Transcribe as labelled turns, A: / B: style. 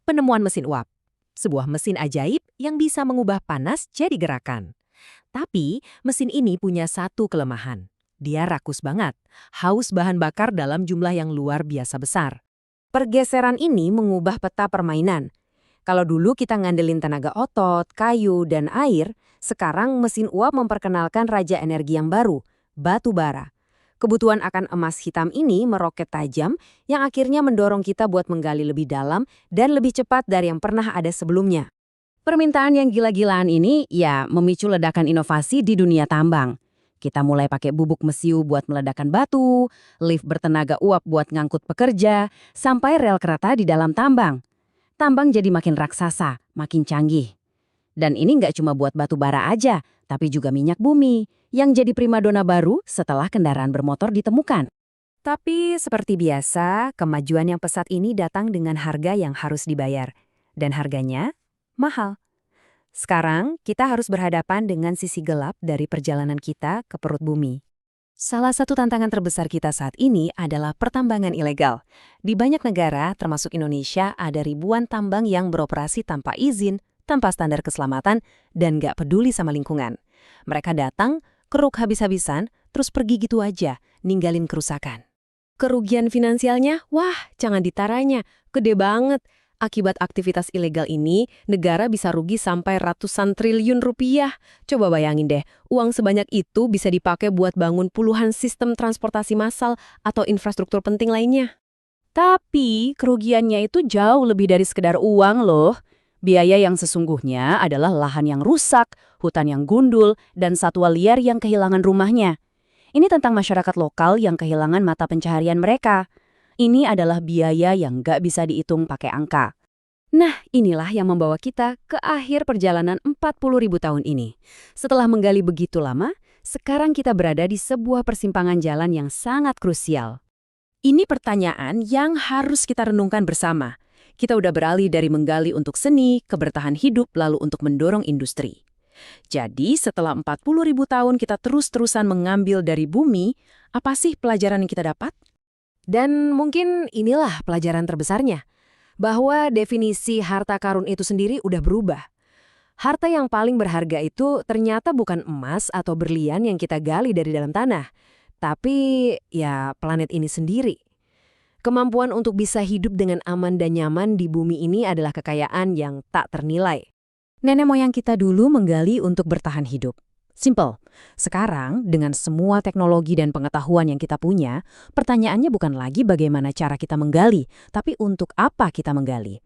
A: Penemuan mesin uap. Sebuah mesin ajaib yang bisa mengubah panas jadi gerakan. Tapi, mesin ini punya satu kelemahan. Dia rakus banget, haus bahan bakar dalam jumlah yang luar biasa besar. Pergeseran ini mengubah peta permainan. Kalau dulu kita ngandelin tenaga otot, kayu, dan air, sekarang mesin uap memperkenalkan raja energi yang baru, batu bara. Kebutuhan akan emas hitam ini meroket tajam yang akhirnya mendorong kita buat menggali lebih dalam dan lebih cepat dari yang pernah ada sebelumnya. Permintaan yang gila-gilaan ini ya memicu ledakan inovasi di dunia tambang. Kita mulai pakai bubuk mesiu buat meledakkan batu, lift bertenaga uap buat ngangkut pekerja, sampai rel kereta di dalam tambang. Tambang jadi makin raksasa, makin canggih. Dan ini nggak cuma buat batu bara aja, tapi juga minyak bumi, yang jadi primadona baru setelah kendaraan bermotor ditemukan. Tapi seperti biasa, kemajuan yang pesat ini datang dengan harga yang harus dibayar. Dan harganya mahal. Sekarang, kita harus berhadapan dengan sisi gelap dari perjalanan kita ke perut bumi. Salah satu tantangan terbesar kita saat ini adalah pertambangan ilegal. Di banyak negara, termasuk Indonesia, ada ribuan tambang yang beroperasi tanpa izin, tanpa standar keselamatan, dan nggak peduli sama lingkungan. Mereka datang, keruk habis-habisan, terus pergi gitu aja, ninggalin kerusakan. Kerugian finansialnya, wah, jangan ditaranya, gede banget. Akibat aktivitas ilegal ini, negara bisa rugi sampai ratusan triliun rupiah. Coba bayangin deh, uang sebanyak itu bisa dipakai buat bangun puluhan sistem transportasi massal atau infrastruktur penting lainnya. Tapi, kerugiannya itu jauh lebih dari sekedar uang loh. Biaya yang sesungguhnya adalah lahan yang rusak, hutan yang gundul, dan satwa liar yang kehilangan rumahnya. Ini tentang masyarakat lokal yang kehilangan mata pencaharian mereka. Ini adalah biaya yang nggak bisa dihitung pakai angka. Nah, inilah yang membawa kita ke akhir perjalanan 40.000 tahun ini. Setelah menggali begitu lama, sekarang kita berada di sebuah persimpangan jalan yang sangat krusial. Ini pertanyaan yang harus kita renungkan bersama. Kita udah beralih dari menggali untuk seni, ke bertahan hidup, lalu untuk mendorong industri. Jadi, setelah 40.000 tahun kita terus-terusan mengambil dari bumi, apa sih pelajaran yang kita dapat? Dan mungkin inilah pelajaran terbesarnya, bahwa definisi harta karun itu sendiri udah berubah. Harta yang paling berharga itu ternyata bukan emas atau berlian yang kita gali dari dalam tanah, tapi ya planet ini sendiri. Kemampuan untuk bisa hidup dengan aman dan nyaman di bumi ini adalah kekayaan yang tak ternilai. Nenek moyang kita dulu menggali untuk bertahan hidup. Simple. Sekarang, dengan semua teknologi dan pengetahuan yang kita punya, pertanyaannya bukan lagi bagaimana cara kita menggali, tapi untuk apa kita menggali.